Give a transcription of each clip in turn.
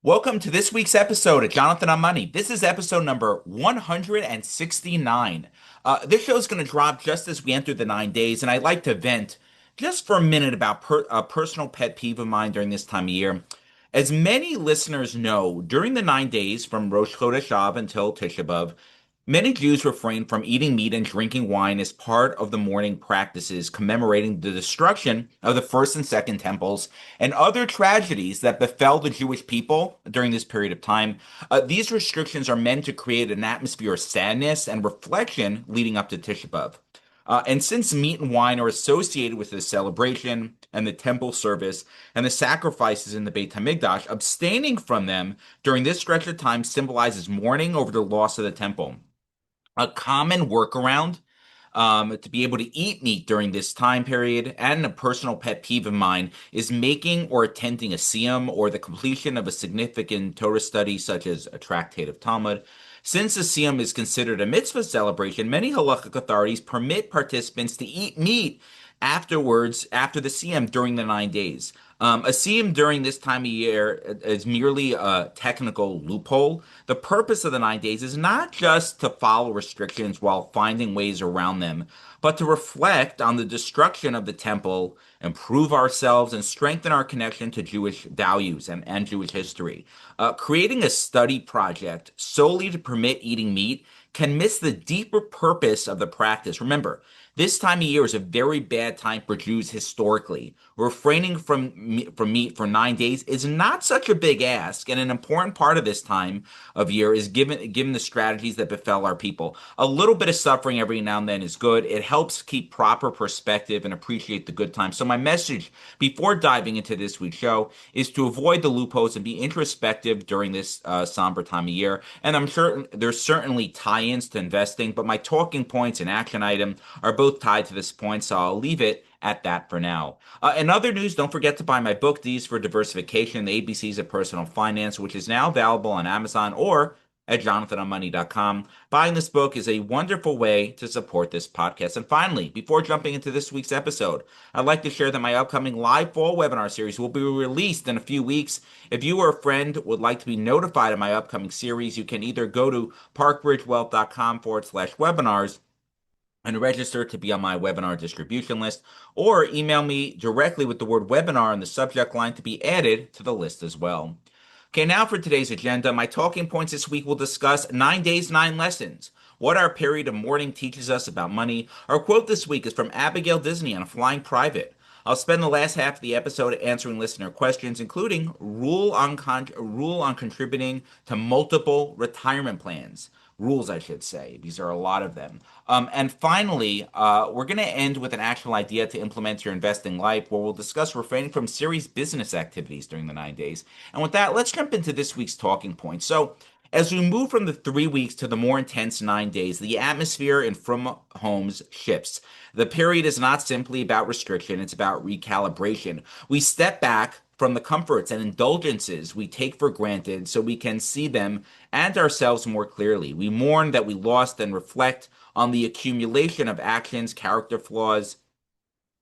Welcome to this week's episode of Jonathan on Money. This is episode number 169. This show is going to drop just as we enter the 9 days, and I'd like to vent just for a minute about a personal pet peeve of mine during this time of year. As many listeners know, during the 9 days from Rosh Chodesh Av until Tisha B'Av, many Jews refrain from eating meat and drinking wine as part of the mourning practices commemorating the destruction of the first and second temples and other tragedies that befell the Jewish people during this period of time. These restrictions are meant to create an atmosphere of sadness and reflection leading up to Tisha B'Av. And since meat and wine are associated with the celebration and the temple service and the sacrifices in the Beit HaMikdash, abstaining from them during this stretch of time symbolizes mourning over the loss of the temple. A common workaround to be able to eat meat during this time period, and a personal pet peeve of mine, is making or attending a siyum or the completion of a significant Torah study, such as a tractate of Talmud. Since the siyum is considered a mitzvah celebration, many halachic authorities permit participants to eat meat afterwards, after the siyum during the 9 days. A siyum during this time of year is merely a technical loophole. The purpose of the 9 days is not just to follow restrictions while finding ways around them, but to reflect on the destruction of the temple, improve ourselves, and strengthen our connection to Jewish values and Jewish history. Creating a study project solely to permit eating meat can miss the deeper purpose of the practice. Remember, this time of year is a very bad time for Jews historically. Refraining from meat for 9 days is not such a big ask, and an important part of this time of year is given the strategies that befell our people. A little bit of suffering every now and then is good. It helps keep proper perspective and appreciate the good times. So my message before diving into this week's show is to avoid the loopholes and be introspective during this somber time of year. And I'm sure there's certainly tie-ins to investing, but my talking points and action item are both tied to this point, so I'll leave it at that for now. In other news, don't forget to buy my book, D's for Diversification, the ABCs of Personal Finance, which is now available on Amazon or at jonathanonmoney.com. Buying this book is a wonderful way to support this podcast. And finally, before jumping into this week's episode, I'd like to share that my upcoming live fall webinar series will be released in a few weeks. If you or a friend would like to be notified of my upcoming series, you can either go to parkbridgewealth.com/webinars and register to be on my webinar distribution list, or email me directly with the word webinar in the subject line to be added to the list as well. Okay, now for today's agenda. My talking points this week will discuss 9 days, 9 lessons, what our period of mourning teaches us about money. Our quote this week is from Abigail Disney on Flying Private. I'll spend the last half of the episode answering listener questions, including rule on contributing to multiple retirement plans. Rules, I should say. These are a lot of them. And finally, we're going to end with an actual idea to implement your investing life, where we'll discuss refraining from serious business activities during the 9 days. And with that, let's jump into this week's talking point. So, as we move from the 3 weeks to the more intense 9 days, the atmosphere in From homes shifts. The period is not simply about restriction, it's about recalibration. We step back from the comforts and indulgences we take for granted so we can see them and ourselves more clearly. We mourn that we lost and reflect on the accumulation of actions, character flaws,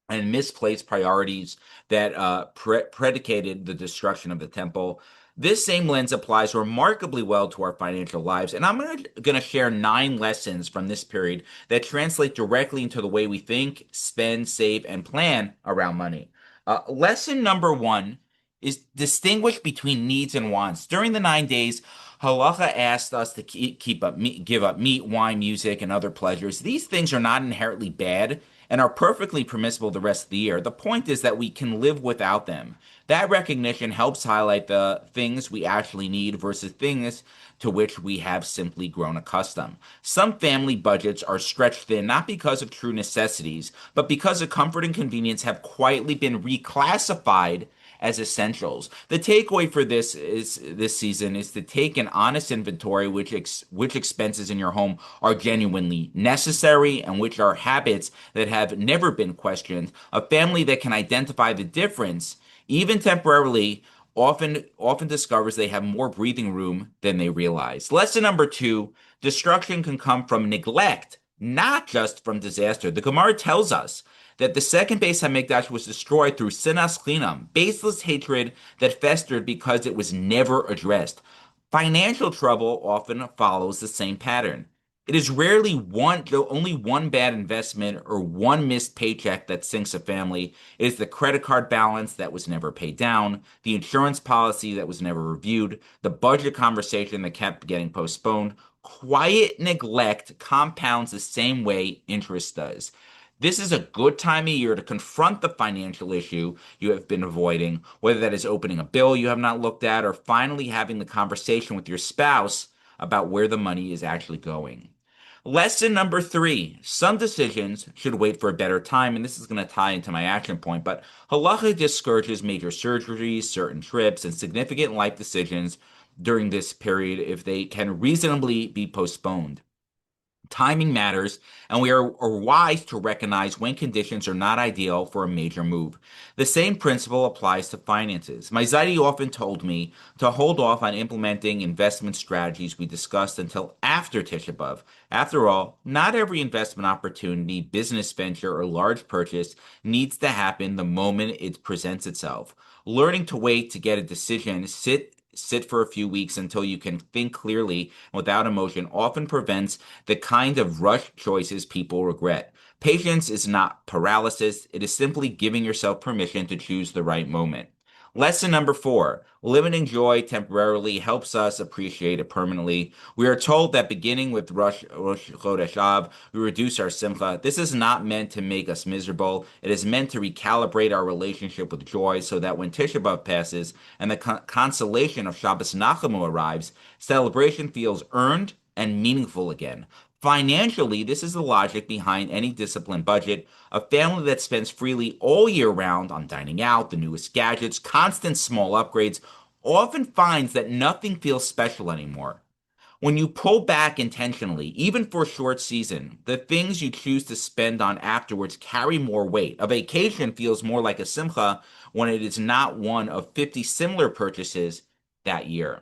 and misplaced priorities that predicated the destruction of the temple. This same lens applies remarkably well to our financial lives, and I'm going to share 9 lessons from this period that translate directly into the way we think, spend, save, and plan around money. Lesson number one is distinguish between needs and wants. During the 9 days, Halacha asked us to give up meat, wine, music, and other pleasures. These things are not inherently bad and are perfectly permissible the rest of the year. The point is that we can live without them. That recognition helps highlight the things we actually need versus things to which we have simply grown accustomed. Some family budgets are stretched thin not because of true necessities, but because of comfort and convenience have quietly been reclassified as essentials. The takeaway for this season is to take an honest inventory which expenses in your home are genuinely necessary and which are habits that have never been questioned. A family that can identify the difference, even temporarily, often discovers they have more breathing room than they realize. Lesson number two, destruction can come from neglect, not just from disaster. The Gemara tells us that the second Beis Hamikdash was destroyed through sinas chinam, baseless hatred that festered because it was never addressed. Financial trouble often follows the same pattern. It is rarely only one bad investment or one missed paycheck that sinks a family. It is the credit card balance that was never paid down, the insurance policy that was never reviewed, the budget conversation that kept getting postponed. Quiet neglect compounds the same way interest does. This is a good time of year to confront the financial issue you have been avoiding, whether that is opening a bill you have not looked at or finally having the conversation with your spouse about where the money is actually going. Lesson number three, some decisions should wait for a better time, and this is going to tie into my action point, but halacha discourages major surgeries, certain trips, and significant life decisions during this period if they can reasonably be postponed. Timing matters, and we are wise to recognize when conditions are not ideal for a major move. The same principle applies to finances. My Zaidi often told me to hold off on implementing investment strategies we discussed until after Tisha B'Av. After all, not every investment opportunity, business venture, or large purchase needs to happen the moment it presents itself. Learning to wait to get a decision, sit for a few weeks until you can think clearly without emotion often prevents the kind of rushed choices people regret. Patience is not paralysis, it is simply giving yourself permission to choose the right moment. Lesson number four, limiting joy temporarily helps us appreciate it permanently. We are told that beginning with Rosh Chodesh Av, we reduce our simcha. This is not meant to make us miserable. It is meant to recalibrate our relationship with joy so that when Tisha B'Av passes and the consolation of Shabbos Nachamu arrives, celebration feels earned and meaningful again. Financially, this is the logic behind any disciplined budget. A family that spends freely all year round on dining out, the newest gadgets, constant small upgrades, often finds that nothing feels special anymore. When you pull back intentionally, even for a short season, the things you choose to spend on afterwards carry more weight. A vacation feels more like a simcha when it is not one of 50 similar purchases that year.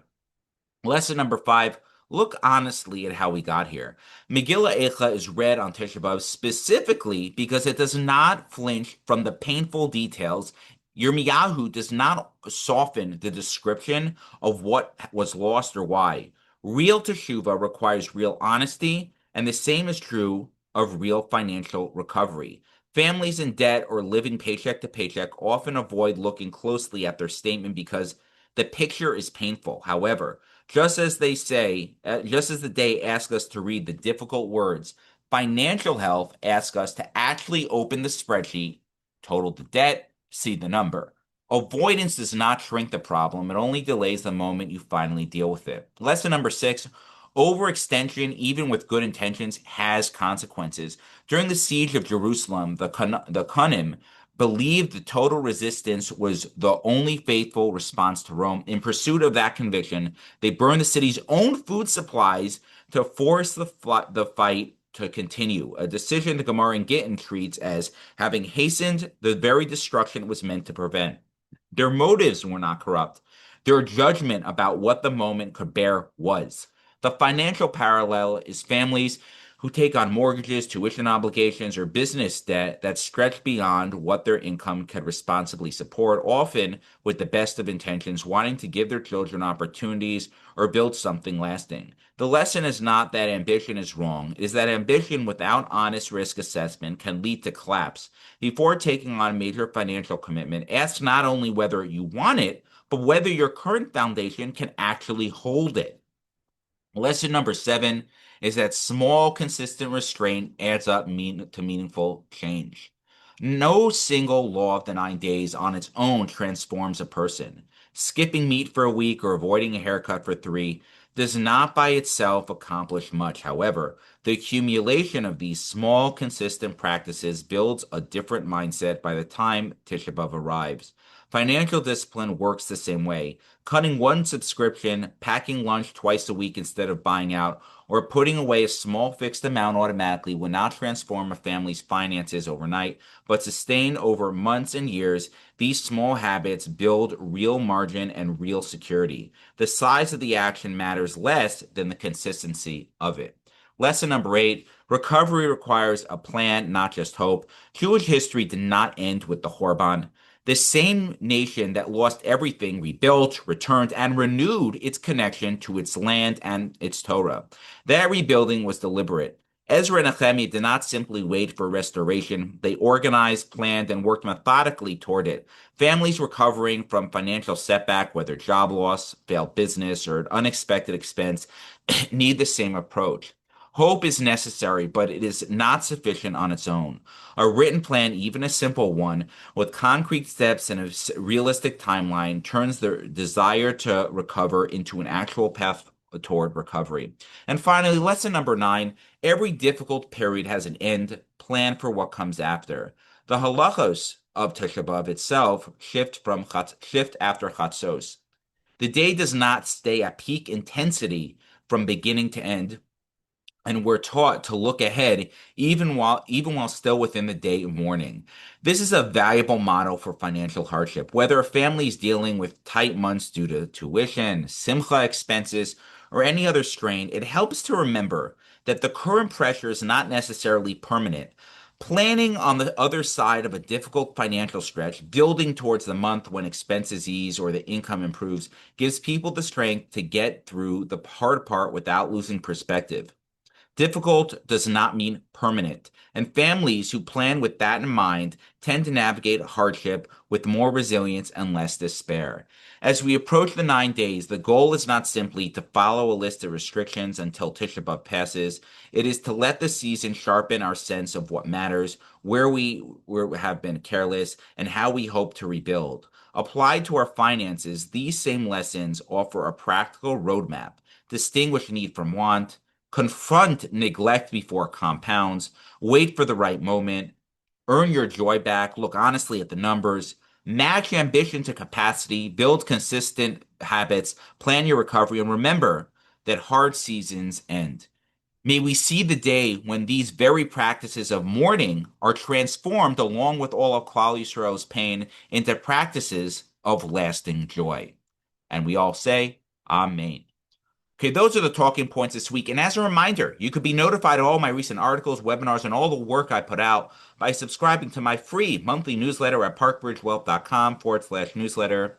Lesson number five, look honestly at how we got here. Megillah Eicha is read on Tisha B'Av specifically because it does not flinch from the painful details. Yirmiyahu does not soften the description of what was lost or why. Real teshuva requires real honesty, and the same is true of real financial recovery. Families in debt or living paycheck to paycheck often avoid looking closely at their statement because the picture is painful. However, just as the day asks us to read the difficult words, financial health asks us to actually open the spreadsheet, total the debt, see the number. Avoidance does not shrink the problem, it only delays the moment you finally deal with it. Lesson number six, overextension, even with good intentions, has consequences. During the siege of Jerusalem, the Kunim believed the total resistance was the only faithful response to Rome. In pursuit of that conviction, they burned the city's own food supplies to force the fight to continue, a decision the Gemara in Gittin treats as having hastened the very destruction it was meant to prevent. Their motives were not corrupt. Their judgment about what the moment could bear was. The financial parallel is families who take on mortgages, tuition obligations, or business debt that stretch beyond what their income can responsibly support, often with the best of intentions, wanting to give their children opportunities or build something lasting. The lesson is not that ambition is wrong, it is that ambition without honest risk assessment can lead to collapse. Before taking on a major financial commitment, ask not only whether you want it, but whether your current foundation can actually hold it. Lesson number seven is that small, consistent restraint adds up to meaningful change. No single law of the 9 days on its own transforms a person. Skipping meat for a week or avoiding a haircut for three does not by itself accomplish much. However, the accumulation of these small, consistent practices builds a different mindset by the time Tisha B'Av arrives. Financial discipline works the same way. Cutting one subscription, packing lunch twice a week instead of buying out, or putting away a small fixed amount automatically will not transform a family's finances overnight, but sustain over months and years. These small habits build real margin and real security. The size of the action matters less than the consistency of it. Lesson number 8, recovery requires a plan, not just hope. Jewish history did not end with the Horban. The same nation that lost everything rebuilt, returned, and renewed its connection to its land and its Torah. That rebuilding was deliberate. Ezra and Nehemiah did not simply wait for restoration. They organized, planned, and worked methodically toward it. Families recovering from financial setback, whether job loss, failed business, or an unexpected expense, need the same approach. Hope is necessary, but it is not sufficient on its own. A written plan, even a simple one, with concrete steps and a realistic timeline, turns the desire to recover into an actual path toward recovery. And finally, lesson number 9, every difficult period has an end. Plan for what comes after. The halachos of Tisha B'Av itself shift after Chatzos. The day does not stay at peak intensity from beginning to end, and we're taught to look ahead even while still within the day of mourning. This is a valuable model for financial hardship, whether a family is dealing with tight months due to tuition, simcha expenses, or any other strain. It helps to remember that the current pressure is not necessarily permanent. Planning on the other side of a difficult financial stretch, building towards the month when expenses ease or the income improves, gives people the strength to get through the hard part without losing perspective. Difficult does not mean permanent, and families who plan with that in mind tend to navigate hardship with more resilience and less despair. As we approach the 9 days, the goal is not simply to follow a list of restrictions until Tisha B'Av passes. It is to let the season sharpen our sense of what matters, where we have been careless, and how we hope to rebuild. Applied to our finances, these same lessons offer a practical roadmap. Distinguish need from want, confront neglect before it compounds, wait for the right moment, earn your joy back, look honestly at the numbers, match ambition to capacity, build consistent habits, plan your recovery, and remember that hard seasons end. May we see the day when these very practices of mourning are transformed along with all of Klal Yisrael's pain into practices of lasting joy. And we all say, Amen. Okay, those are the talking points this week. And as a reminder, you could be notified of all my recent articles, webinars, and all the work I put out by subscribing to my free monthly newsletter at parkbridgewealth.com/newsletter.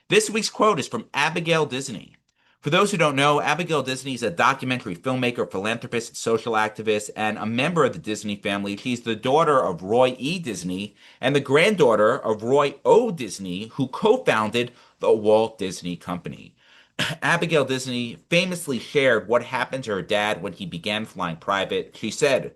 This week's quote is from Abigail Disney. For those who don't know, Abigail Disney is a documentary filmmaker, philanthropist, social activist, and a member of the Disney family. She's the daughter of Roy E. Disney and the granddaughter of Roy O. Disney, who co-founded the Walt Disney Company. Abigail Disney famously shared what happened to her dad when he began flying private. She said,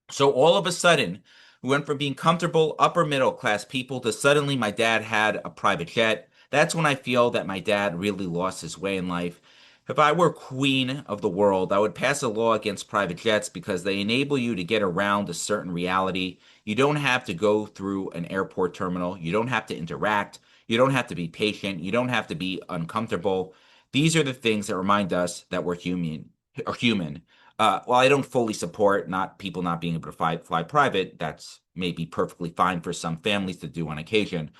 so all of a sudden, we went from being comfortable upper middle class people to suddenly my dad had a private jet. That's when I feel that my dad really lost his way in life. If I were queen of the world, I would pass a law against private jets because they enable you to get around a certain reality. You don't have to go through an airport terminal. You don't have to interact. You don't have to be patient. You don't have to be uncomfortable. These are the things that remind us that we're human. While I don't fully support not people not being able to fly private, that's maybe perfectly fine for some families to do on occasion.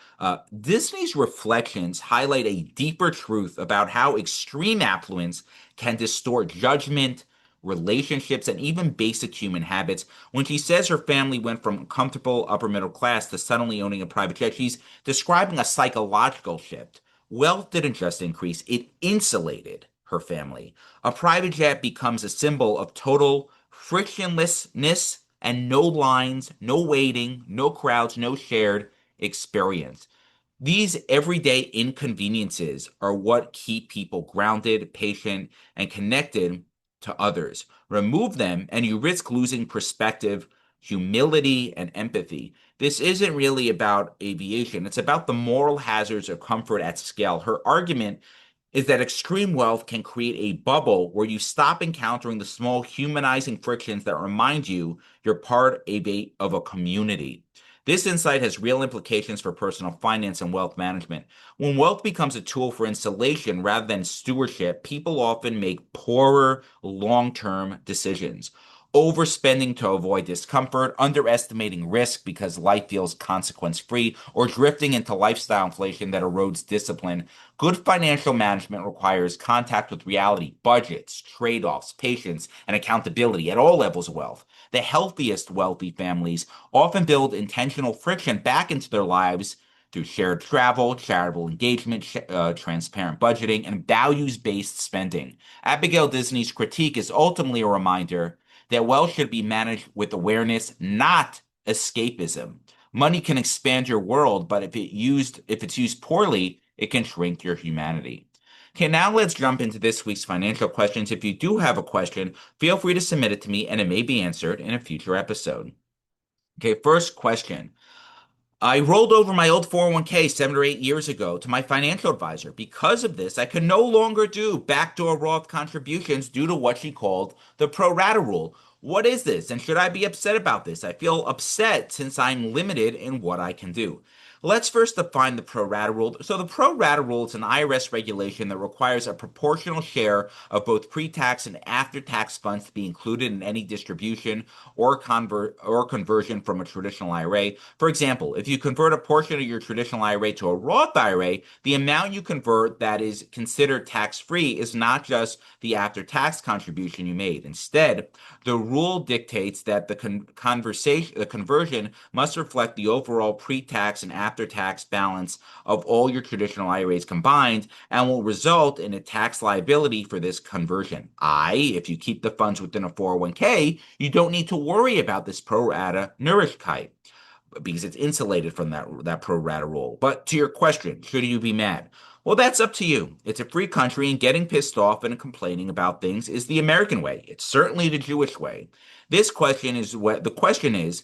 Disney's reflections highlight a deeper truth about how extreme affluence can distort judgment, relationships, and even basic human habits. When she says her family went from comfortable upper middle class to suddenly owning a private jet, she's describing a psychological shift. Wealth didn't just increase, it insulated her family. A private jet becomes a symbol of total frictionlessness and no lines, no waiting, no crowds, no shared experience. These everyday inconveniences are what keep people grounded, patient, and connected to others. Remove them, and you risk losing perspective, humility, and empathy. This isn't really about aviation, it's about the moral hazards of comfort at scale. Her argument is that extreme wealth can create a bubble where you stop encountering the small humanizing frictions that remind you you're part of a community. This insight has real implications for personal finance and wealth management. When wealth becomes a tool for insulation rather than stewardship, people often make poorer long term decisions. overspending to avoid discomfort, underestimating risk because life feels consequence free, or drifting into lifestyle inflation that erodes discipline. Good financial management requires contact with reality, budgets, trade offs, patience, and accountability at all levels of wealth. The healthiest wealthy families often build intentional friction back into their lives through shared travel, charitable engagement, transparent budgeting, and values based spending. Abigail Disney's critique is ultimately a reminder that wealth should be managed with awareness, not escapism. Money can expand your world, but if it's used poorly, it can shrink your humanity. Okay, now let's jump into this week's financial questions. If you do have a question, feel free to submit it to me and it may be answered in a future episode. Okay, first question. I rolled over my old 401k 7 or 8 years ago to my financial advisor. Because of this, I can no longer do backdoor Roth contributions due to what she called the pro rata rule. What is this? And should I be upset about this? I feel upset since I'm limited in what I can do. Let's first define the pro rata rule. So, the pro rata rule is an IRS regulation that requires a proportional share of both pre tax and after tax funds to be included in any distribution or conversion from a traditional IRA. For example, if you convert a portion of your traditional IRA to a Roth IRA, the amount you convert that is considered tax-free is not just the after-tax contribution you made. Instead, the rule dictates that the conversion must reflect the overall pre-tax and after-tax balance of all your traditional IRAs combined and will result in a tax liability for this conversion. If you keep the funds within a 401k, you don't need to worry about this pro rata nourish kite because it's insulated from that pro rata rule. But to your question, should you be mad? Well, that's up to you. It's a free country, and getting pissed off and complaining about things is the American way. It's certainly the Jewish way. The question is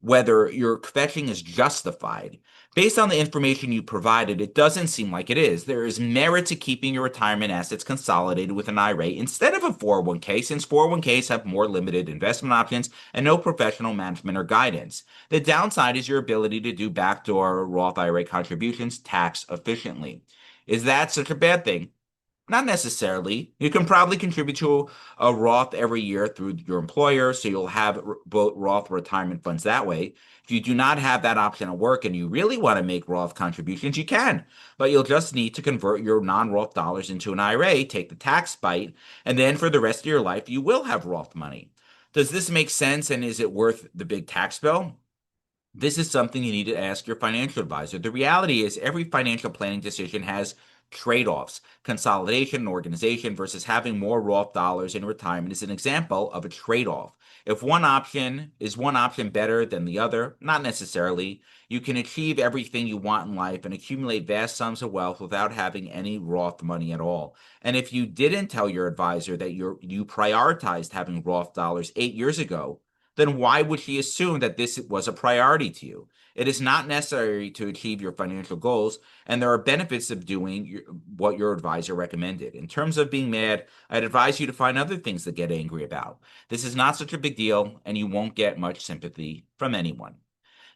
whether your kvetching is justified. Based on the information you provided, it doesn't seem like it is. There is merit to keeping your retirement assets consolidated with an IRA instead of a 401k, since 401ks have more limited investment options and no professional management or guidance. The downside is your ability to do backdoor Roth IRA contributions tax efficiently. Is that such a bad thing? Not necessarily. You can probably contribute to a Roth every year through your employer, so you'll have both Roth retirement funds that way. If you do not have that option at work and you really want to make Roth contributions, you can, but you'll just need to convert your non-Roth dollars into an IRA, take the tax bite, and then for the rest of your life, you will have Roth money. Does this make sense, and is it worth the big tax bill? This is something you need to ask your financial advisor. The reality is, every financial planning decision has trade offs. Consolidation and organization versus having more Roth dollars in retirement is an example of a trade off. If one option better than the other? Not necessarily. You can achieve everything you want in life and accumulate vast sums of wealth without having any Roth money at all. And if you didn't tell your advisor that you prioritized having Roth dollars 8 years ago, then why would she assume that this was a priority to you? It is not necessary to achieve your financial goals, and there are benefits of doing what your advisor recommended. In terms of being mad, I'd advise you to find other things to get angry about. This is not such a big deal, and you won't get much sympathy from anyone.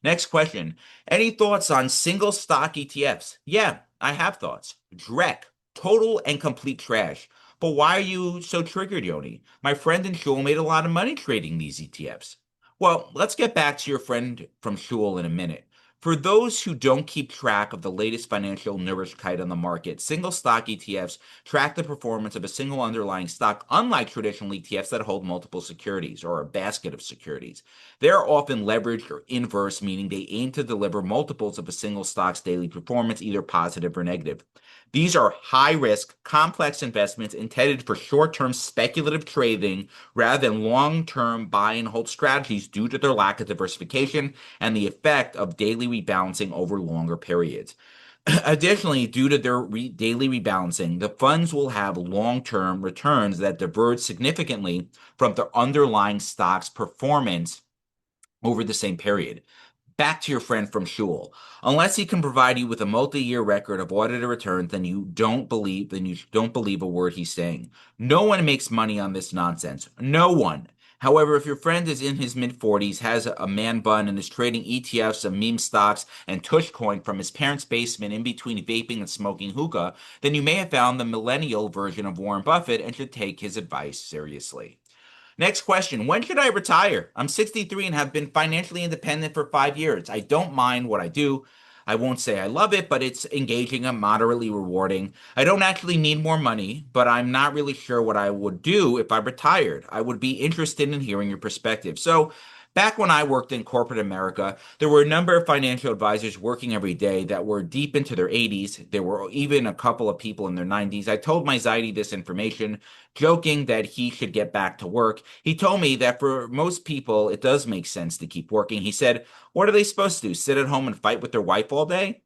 Next question. Any thoughts on single stock ETFs? Yeah, I have thoughts. Drek, total and complete trash. But why are you so triggered, Yoni? My friend in Shul made a lot of money trading these ETFs. Well, let's get back to your friend from Shul in a minute. For those who don't keep track of the latest financial nourishkeit on the market, single stock ETFs track the performance of a single underlying stock, unlike traditional ETFs that hold multiple securities or a basket of securities. They're often leveraged or inverse, meaning they aim to deliver multiples of a single stock's daily performance, either positive or negative. These are high risk, complex investments intended for short term speculative trading rather than long term buy and hold strategies due to their lack of diversification and the effect of daily rebalancing over longer periods. Additionally, due to their daily rebalancing, the funds will have long term returns that diverge significantly from the underlying stock's performance over the same period. Back to your friend from Shul. Unless he can provide you with a multi-year record of audited returns, then you don't believe a word he's saying. No one makes money on this nonsense. No one. However, if your friend is in his mid-40s, has a man bun, and is trading ETFs and meme stocks and tush coin from his parents' basement in between vaping and smoking hookah, then you may have found the millennial version of Warren Buffett and should take his advice seriously. Next question. When should I retire? I'm 63 and have been financially independent for 5 years. I don't mind what I do. I won't say I love it, but it's engaging and moderately rewarding. I don't actually need more money, but I'm not really sure what I would do if I retired. I would be interested in hearing your perspective. So, back when I worked in corporate America, there were a number of financial advisors working every day that were deep into their 80s. There were even a couple of people in their 90s. I told my Zaidi this information, joking that he should get back to work. He told me that for most people, it does make sense to keep working. He said, what are they supposed to do? Sit at home and fight with their wife all day?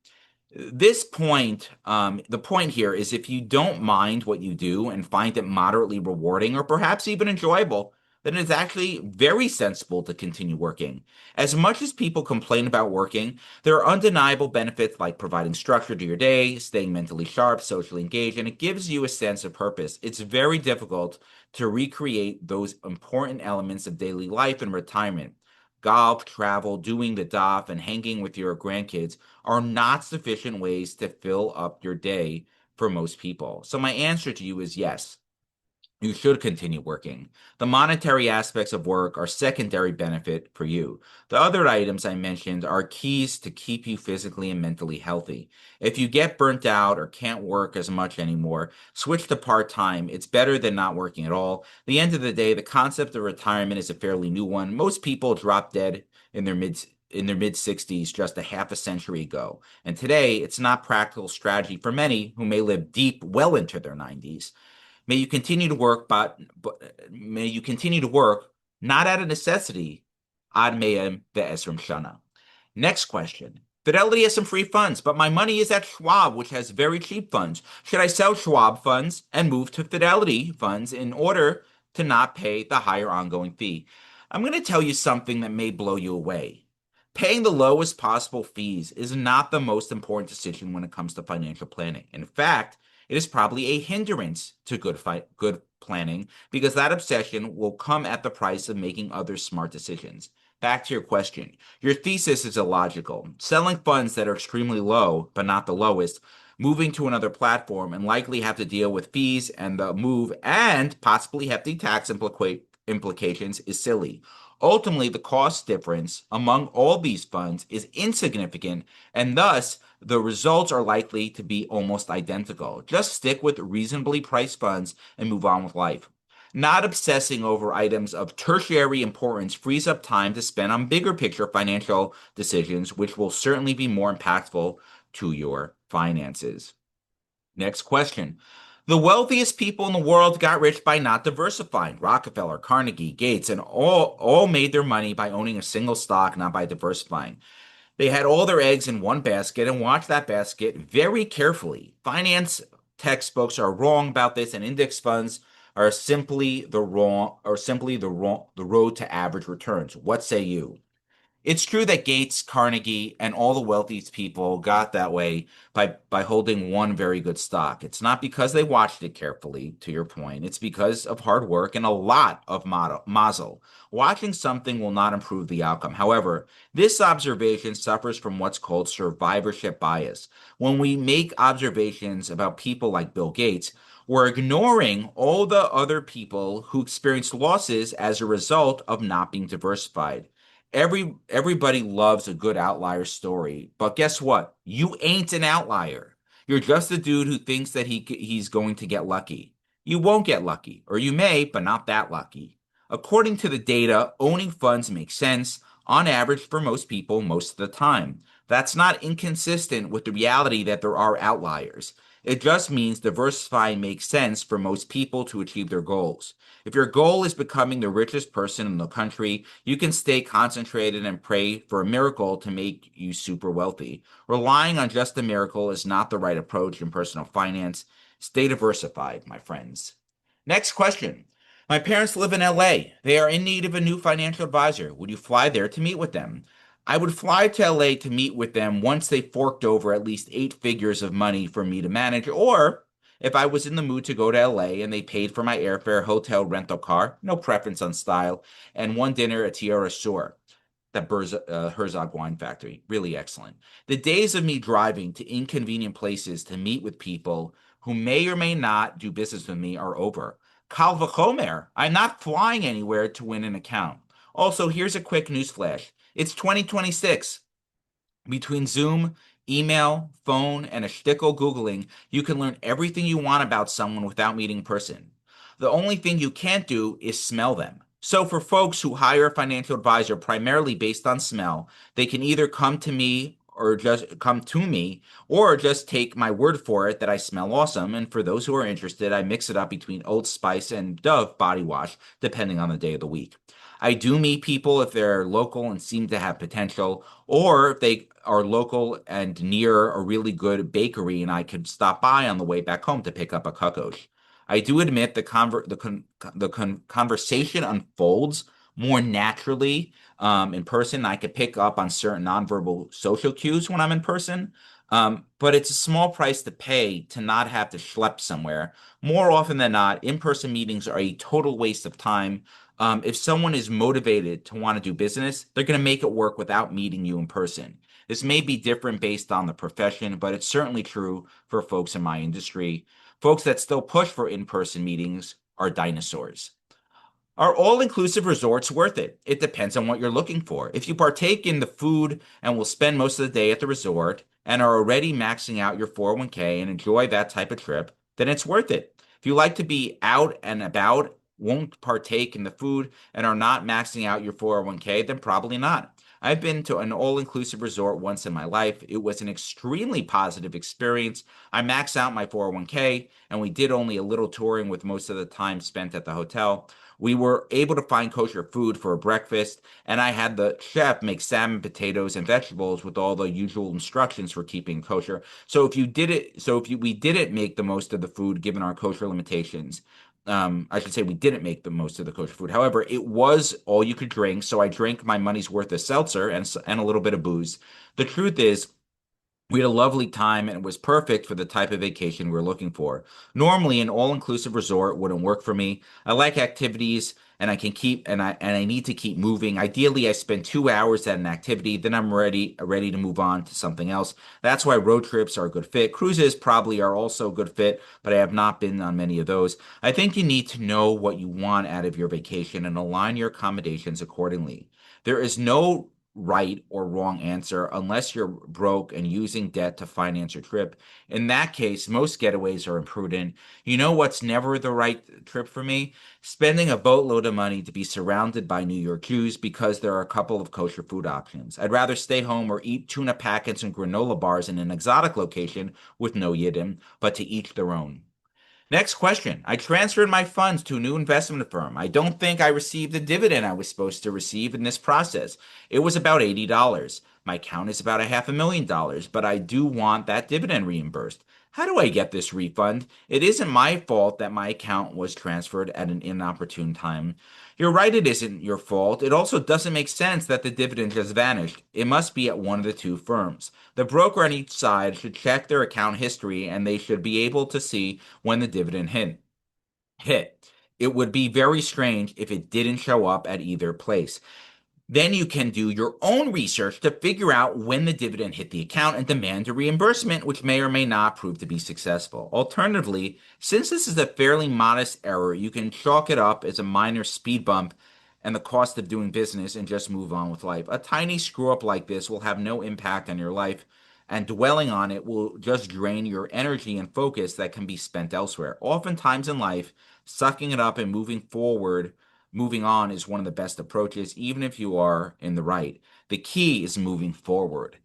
The point here is if you don't mind what you do and find it moderately rewarding or perhaps even enjoyable, then it's actually very sensible to continue working. As much as people complain about working, there are undeniable benefits like providing structure to your day, staying mentally sharp, socially engaged, and it gives you a sense of purpose. It's very difficult to recreate those important elements of daily life in retirement. Golf, travel, doing the DOF, and hanging with your grandkids are not sufficient ways to fill up your day for most people. So, my answer to you is yes. You should continue working. The monetary aspects of work are secondary benefit for you. The other items I mentioned are keys to keep you physically and mentally healthy. If you get burnt out or can't work as much anymore, switch to part-time. It's better than not working at all. At the end of the day, the concept of retirement is a fairly new one. Most people drop dead in their mid 60s just a half a century ago. And today, it's not practical strategy for many who may live deep well into their 90s. May you continue to work, but may you continue to work not out of necessity, ad meam ve'esrim shana. Next question. Fidelity has some free funds, but my money is at Schwab, which has very cheap funds. Should I sell Schwab funds and move to Fidelity funds in order to not pay the higher ongoing fee? I'm going to tell you something that may blow you away. Paying the lowest possible fees is not the most important decision when it comes to financial planning. In fact, it is probably a hindrance to good planning because that obsession will come at the price of making other smart decisions. Back to your question. Your thesis is illogical. Selling funds that are extremely low, but not the lowest, moving to another platform and likely have to deal with fees and the move and possibly hefty tax implications is silly. Ultimately, the cost difference among all these funds is insignificant, and thus the results are likely to be almost identical. Just stick with reasonably priced funds and move on with life. Not obsessing over items of tertiary importance frees up time to spend on bigger picture financial decisions, which will certainly be more impactful to your finances. Next question. The wealthiest people in the world got rich by not diversifying. Rockefeller, Carnegie, Gates, and all made their money by owning a single stock, not by diversifying. They had all their eggs in one basket and watched that basket very carefully. Finance textbooks are wrong about this, and index funds are simply the road to average returns. What say you? It's true that Gates, Carnegie, and all the wealthiest people got that way by holding one very good stock. It's not because they watched it carefully, to your point. It's because of hard work and a lot of mazel. Watching something will not improve the outcome. However, this observation suffers from what's called survivorship bias. When we make observations about people like Bill Gates, we're ignoring all the other people who experienced losses as a result of not being diversified. Everybody loves a good outlier story, but guess what? You ain't an outlier. You're just a dude who thinks that he's going to get lucky. You won't get lucky, or you may, but not that lucky. According to the data, owning funds makes sense on average for most people most of the time. That's not inconsistent with the reality that there are outliers. It just means diversifying makes sense for most people to achieve their goals. If your goal is becoming the richest person in the country, you can stay concentrated and pray for a miracle to make you super wealthy. Relying on just a miracle is not the right approach in personal finance. Stay diversified, my friends. Next question. My parents live in LA. They are in need of a new financial advisor. Would you fly there to meet with them? I would fly to LA to meet with them once they forked over at least 8 figures of money for me to manage, or if I was in the mood to go to LA and they paid for my airfare, hotel, rental car, no preference on style, and one dinner at Tierra Sur, that Herzog Wine Factory. Really excellent. The days of me driving to inconvenient places to meet with people who may or may not do business with me are over. Kal vachomer, I'm not flying anywhere to win an account. Also, here's a quick news flash. It's 2026. Between Zoom, email, phone, and a shtickle Googling, you can learn everything you want about someone without meeting in person. The only thing you can't do is smell them. So, for folks who hire a financial advisor primarily based on smell, they can either come to me or just take my word for it that I smell awesome. And for those who are interested, I mix it up between Old Spice and Dove body wash, depending on the day of the week. I do meet people if they're local and seem to have potential, or if they are local and near a really good bakery and I could stop by on the way back home to pick up a cuckoos. I do admit conversation unfolds more naturally in person. I could pick up on certain nonverbal social cues when I'm in person, but it's a small price to pay to not have to schlep somewhere. More often than not, in-person meetings are a total waste of time. If someone is motivated to want to do business, they're going to make it work without meeting you in person. This may be different based on the profession, but it's certainly true for folks in my industry. Folks that still push for in-person meetings are dinosaurs. Are all-inclusive resorts worth it? It depends on what you're looking for. If you partake in the food and will spend most of the day at the resort and are already maxing out your 401k and enjoy that type of trip, then it's worth it. If you like to be out and about, won't partake in the food, and are not maxing out your 401k, then probably not. I've been to an all-inclusive resort once in my life. It was an extremely positive experience. I maxed out my 401k, and we did only a little touring with most of the time spent at the hotel. We were able to find kosher food for a breakfast, and I had the chef make salmon, potatoes, and vegetables with all the usual instructions for keeping kosher. So if we didn't make the most of the food given our kosher limitations, I should say we didn't make the most of the kosher food. However, it was all you could drink, so I drank my money's worth of seltzer and a little bit of booze. The truth is, we had a lovely time and it was perfect for the type of vacation we were looking for. Normally, an all-inclusive resort wouldn't work for me. I like activities and I need to keep moving. Ideally, I spend 2 hours at an activity, then I'm ready to move on to something else. That's why road trips are a good fit. Cruises probably are also a good fit, but I have not been on many of those. I think you need to know what you want out of your vacation and align your accommodations accordingly. There is no right or wrong answer unless you're broke and using debt to finance your trip. In that case, most getaways are imprudent. You know what's never the right trip for me? Spending a boatload of money to be surrounded by New York Jews because there are a couple of kosher food options. I'd rather stay home or eat tuna packets and granola bars in an exotic location with no yiddim, but to each their own. Next question. I transferred my funds to a new investment firm. I don't think I received the dividend I was supposed to receive in this process. It was about $80. My account is about a $500,000, but I do want that dividend reimbursed. How do I get this refund? It isn't my fault that my account was transferred at an inopportune time. You're right, it isn't your fault. It also doesn't make sense that the dividend just vanished. It must be at one of the two firms. The broker on each side should check their account history and they should be able to see when the dividend hit. It would be very strange if it didn't show up at either place. Then you can do your own research to figure out when the dividend hit the account and demand a reimbursement, which may or may not prove to be successful. Alternatively, since this is a fairly modest error, you can chalk it up as a minor speed bump and the cost of doing business and just move on with life. A tiny screw up like this will have no impact on your life, and dwelling on it will just drain your energy and focus that can be spent elsewhere. Oftentimes in life, sucking it up and moving on is one of the best approaches, even if you are in the right. The key is moving forward.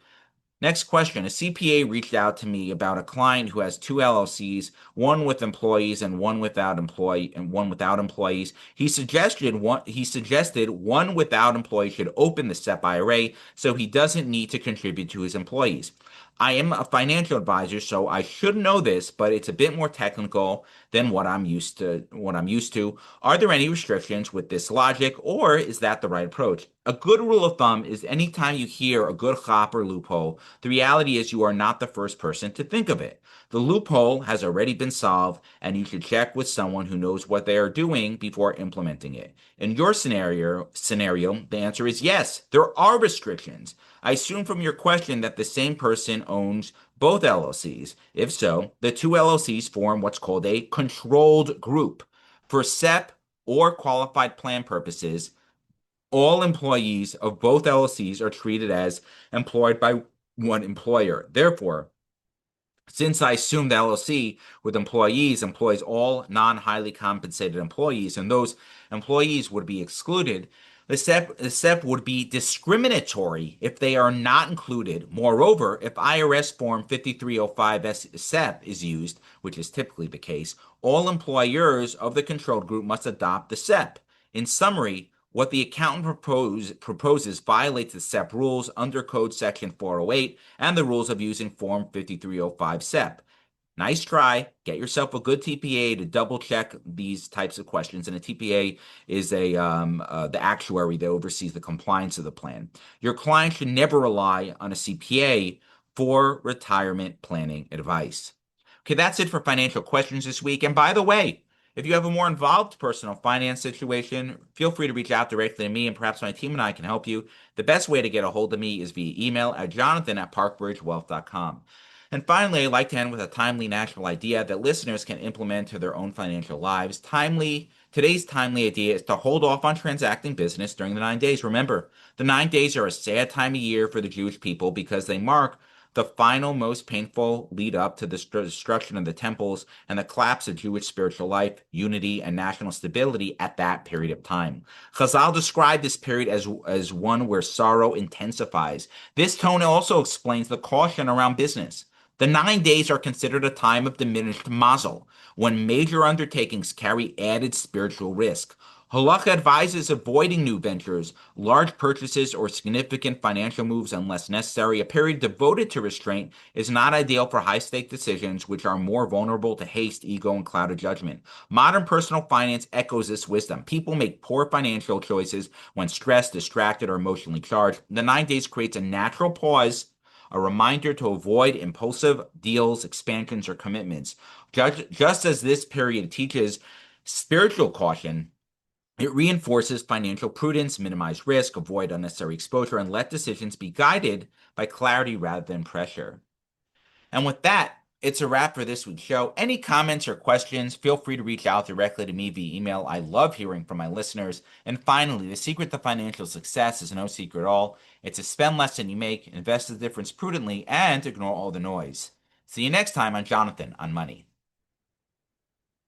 Next question. A CPA reached out to me about a client who has two LLCs, one with employees and one without employees. He suggested one without employees should open the SEP IRA so he doesn't need to contribute to his employees. I am a financial advisor, so I should know this, but it's a bit more technical than what I'm used to. Are there any restrictions with this logic, or is that the right approach? A good rule of thumb is anytime you hear a good hop or loophole, the reality is you are not the first person to think of it. The loophole has already been solved, and you should check with someone who knows what they are doing before implementing it. In your scenario, the answer is yes, there are restrictions. I assume from your question that the same person owns both LLCs. If so, the two LLCs form what's called a controlled group. For SEP or qualified plan purposes, all employees of both LLCs are treated as employed by one employer. Therefore, since I assume the LLC with employees employs all non-highly compensated employees, and those employees would be excluded, the SEP would be discriminatory if they are not included. Moreover, if IRS Form 5305 SEP is used, which is typically the case, all employers of the controlled group must adopt the SEP. In summary, what the accountant proposes violates the SEP rules under Code Section 408 and the rules of using Form 5305 SEP. Nice try. Get yourself a good TPA to double check these types of questions. And a TPA is the actuary that oversees the compliance of the plan. Your client should never rely on a CPA for retirement planning advice. Okay, that's it for financial questions this week. And by the way, if you have a more involved personal finance situation, feel free to reach out directly to me, and perhaps my team and I can help you. The best way to get a hold of me is via email at jonathan@parkbridgewealth.com. And finally, I'd like to end with a timely national idea that listeners can implement to their own financial lives. Today's timely idea is to hold off on transacting business during the 9 days. Remember, the 9 days are a sad time of year for the Jewish people because they mark the final, most painful lead up to the destruction of the temples and the collapse of Jewish spiritual life, unity, and national stability at that period of time. Chazal described this period as one where sorrow intensifies. This tone also explains the caution around business. The 9 days are considered a time of diminished mazel, when major undertakings carry added spiritual risk. Halacha advises avoiding new ventures, large purchases, or significant financial moves unless necessary. A period devoted to restraint is not ideal for high-stake decisions, which are more vulnerable to haste, ego, and clouded judgment. Modern personal finance echoes this wisdom. People make poor financial choices when stressed, distracted, or emotionally charged. The 9 days creates a natural pause, a reminder to avoid impulsive deals, expansions, or commitments. Just as this period teaches spiritual caution, it reinforces financial prudence, minimize risk, avoid unnecessary exposure, and let decisions be guided by clarity rather than pressure. And with that, it's a wrap for this week's show. Any comments or questions, feel free to reach out directly to me via email. I love hearing from my listeners. And finally, the secret to financial success is no secret at all. It's to spend less than you make, invest the difference prudently, and ignore all the noise. See you next time on Jonathan on Money.